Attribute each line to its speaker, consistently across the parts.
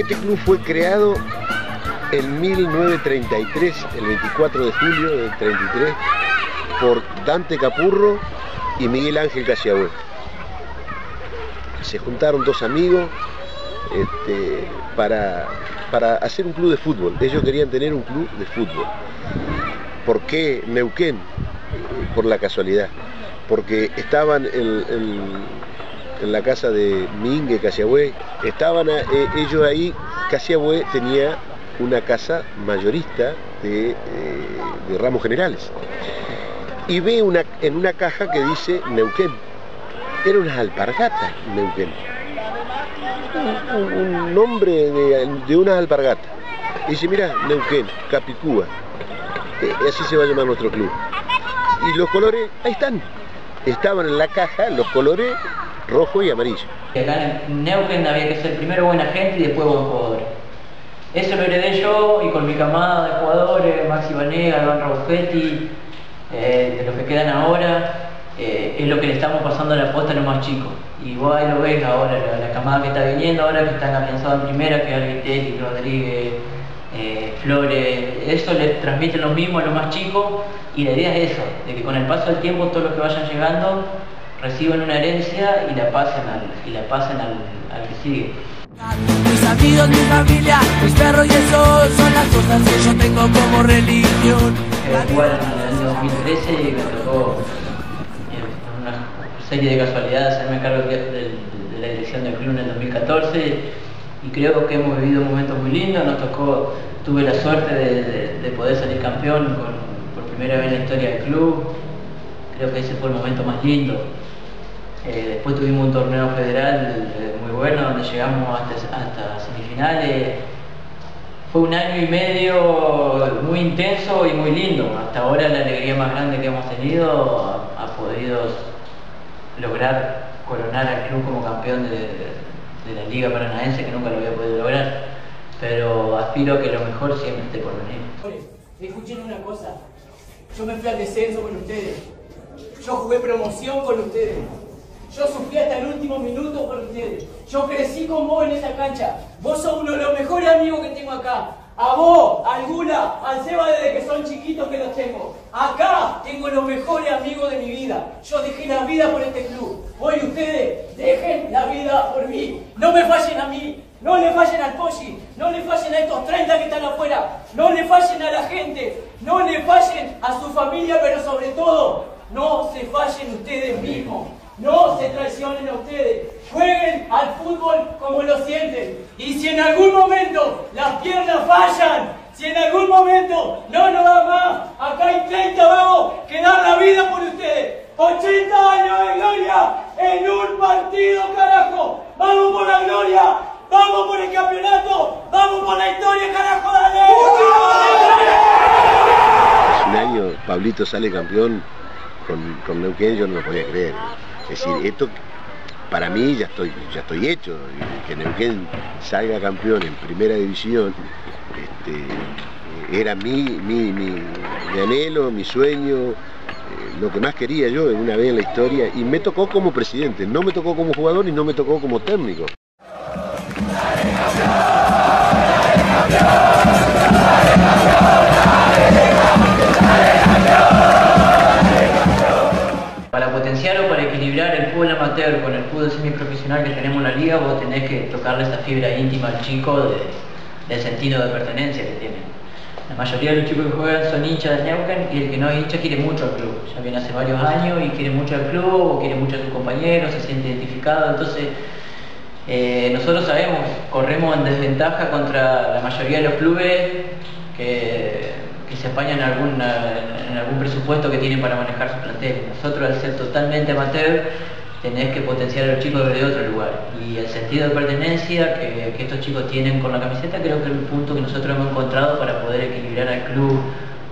Speaker 1: Este club fue creado en 1933, el 24 de julio del 33, por Dante Capurro y Miguel Ángel Casiagüe. Se juntaron dos amigos para hacer un club de fútbol. Ellos querían tener un club de fútbol. ¿Por qué Neuquén? Por la casualidad. Porque estaban en la casa de Mingue Casiagüe, estaban ellos ahí. Casiagüe tenía una casa mayorista de ramos generales. Y ve en una caja que dice Neuquén. Eran unas alpargatas, Neuquén. Un nombre de unas alpargatas. Y dice, mira, Neuquén, Capicúa. Así se va a llamar nuestro club. Y los colores, ahí están. Estaban en la caja los colores rojo y amarillo.
Speaker 2: Acá en Neuquén había que ser primero buena gente y después buen jugador. Eso lo heredé yo y con mi camada de jugadores, Maxi Vanega, Iván Raufetti, de los que quedan ahora, es lo que le estamos pasando a la posta a los más chicos. Y vos ahí lo ves ahora, la camada que está viniendo ahora, que están afianzados en primera, que es Alvitelli, Rodríguez, Flores, eso les transmite lo mismo a los más chicos, y la idea es eso, de que con el paso del tiempo todos los que vayan llegando reciban una herencia y la pasen al que sigue.
Speaker 3: Mis amigos, mi familia, mis perros y eso son las cosas que yo tengo como religión.
Speaker 2: Igual en el año 2013 me tocó una serie de casualidades hacerme cargo de la dirección del club en el 2014 y creo que hemos vivido momentos muy lindos. Tuve la suerte de poder salir campeón por primera vez en la historia del club. Creo que ese fue el momento más lindo. Después tuvimos un torneo federal muy bueno donde llegamos hasta semifinales. Fue un año y medio muy intenso y muy lindo. Hasta ahora la alegría más grande que hemos tenido ha podido lograr coronar al club como campeón de la Liga Paranaense, que nunca lo había podido lograr. Pero aspiro a que lo mejor siempre esté por venir.
Speaker 4: Escuchen una cosa, yo me fui al descenso con ustedes, yo jugué promoción con ustedes. Yo sufrí hasta el último minuto por ustedes. Yo crecí con vos en esa cancha. Vos sos uno de los mejores amigos que tengo acá. A vos, al Gula, al Seba desde que son chiquitos que los tengo. Acá tengo los mejores amigos de mi vida. Yo dejé la vida por este club. Hoy ustedes dejen la vida por mí. No me fallen a mí. No le fallen al Poggi. No le fallen a estos 30 que están afuera. No le fallen a la gente. No le fallen a su familia, pero sobre todo, no se fallen ustedes mismos. No se traicionen a ustedes, jueguen al fútbol como lo sienten. Y si en algún momento las piernas fallan, si en algún momento no nos da más, acá hay 30 vagos que dan la vida por ustedes. 80 años de gloria en un partido, carajo. Vamos por la gloria, vamos por el campeonato, vamos por la historia, carajo, dale.
Speaker 1: Hace un año Pablito sale campeón con Neuquén, yo no lo podía creer. Es decir, esto para mí ya estoy hecho. Que Neuquén salga campeón en primera división era mi anhelo, mi sueño, lo que más quería yo una vez en la historia, y me tocó como presidente, no me tocó como jugador y no me tocó como técnico.
Speaker 2: Para potenciar o para equilibrar el fútbol amateur con el fútbol semiprofesional que tenemos en la liga, vos tenés que tocarle esa fibra íntima al chico del sentido de pertenencia que tienen. La mayoría de los chicos que juegan son hinchas de Neuquén y el que no es hincha quiere mucho al club. Ya viene hace varios años y quiere mucho al club o quiere mucho a sus compañeros, se siente identificado. Entonces, nosotros sabemos, corremos en desventaja contra la mayoría de los clubes que se apañan en algún presupuesto que tienen para manejar su plantel. Nosotros, al ser totalmente amateur, tenés que potenciar a los chicos desde otro lugar. Y el sentido de pertenencia que estos chicos tienen con la camiseta, creo que es el punto que nosotros hemos encontrado para poder equilibrar al club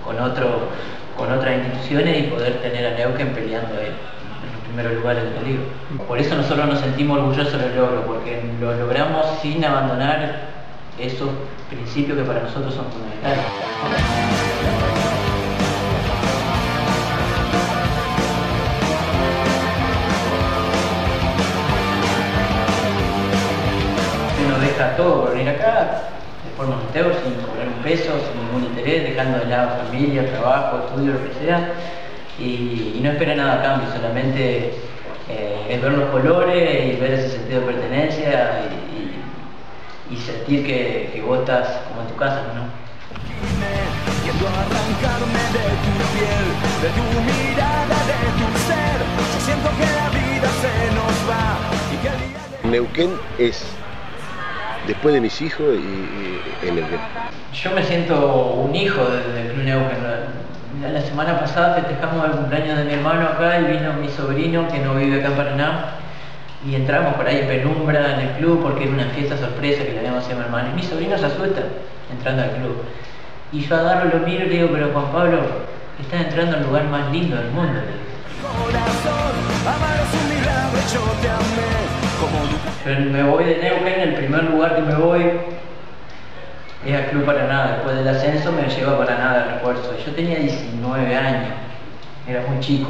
Speaker 2: con otras instituciones y poder tener a Neuquén peleando en los primeros lugares de la liga. Por eso nosotros nos sentimos orgullosos del logro, porque lo logramos sin abandonar esos principios que para nosotros son fundamentales. Uno deja todo por venir acá, forma amateur, sin cobrar un peso, sin ningún interés, dejando de lado familia, trabajo, estudio, lo que sea, y no espera nada a cambio, solamente es ver los colores y ver ese sentido de pertenencia y sentir que vos estás como en tu casa, ¿no?
Speaker 3: Quiero arrancarme de tu piel, de tu mirada, de tu ser. Yo siento que la vida se nos va y que el día de...
Speaker 1: Neuquén es, después de mis hijos, y Neuquén.
Speaker 2: Yo me siento un hijo del Club Neuquén. La semana pasada festejamos el cumpleaños de mi hermano acá y vino mi sobrino que no vive acá en Paraná. Y entramos por ahí en penumbra en el club porque era una fiesta sorpresa que le habíamos hecho a mi hermano. Y mi sobrino se asusta entrando al club. Y yo agarro, lo miro y le digo, pero Juan Pablo, estás entrando al lugar más lindo del mundo. Pero me voy de Neuquén, el primer lugar que me voy es al Club Paraná. Después del ascenso me lleva a Paraná de refuerzo. Yo tenía 19 años, era muy chico.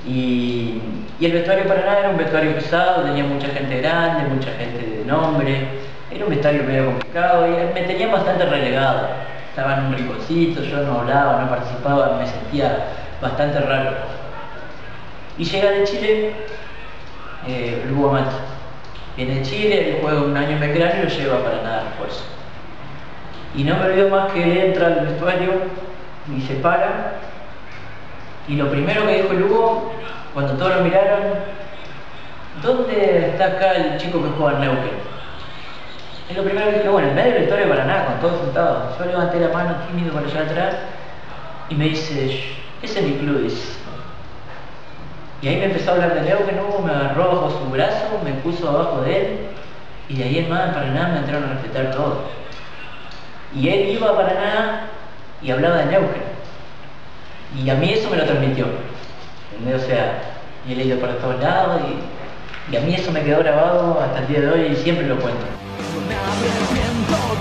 Speaker 2: Y el vestuario Paraná era un vestuario pesado, tenía mucha gente grande, mucha gente de nombre. Era un vestuario medio complicado y me tenía bastante relegado. Estaba en un rinconcito, yo no hablaba, no participaba, me sentía bastante raro. Y llega de Chile Lugo Amati. Viene de Chile, él juega un año en Belgrano y lo lleva para nada de refuerzo. Y no me olvido más que él entra al vestuario y se para. Y lo primero que dijo Lugo, cuando todos lo miraron, ¿dónde está acá el chico que juega en Neuquén? Es lo primero que dije, bueno, en medio de la historia de Paraná, con todos sentados. Yo levanté la mano tímido para allá atrás y me dice, ese es mi club, dice. Y ahí me empezó a hablar de Neuquén, me agarró bajo su brazo, me puso abajo de él y de ahí en más en Paraná me entraron a respetar todo. Y él iba a Paraná y hablaba de Neuquén. Y a mí eso me lo transmitió. O sea, y he leído para todos lados y a mí eso me quedó grabado hasta el día de hoy y siempre lo cuento.
Speaker 3: No me arrepiento.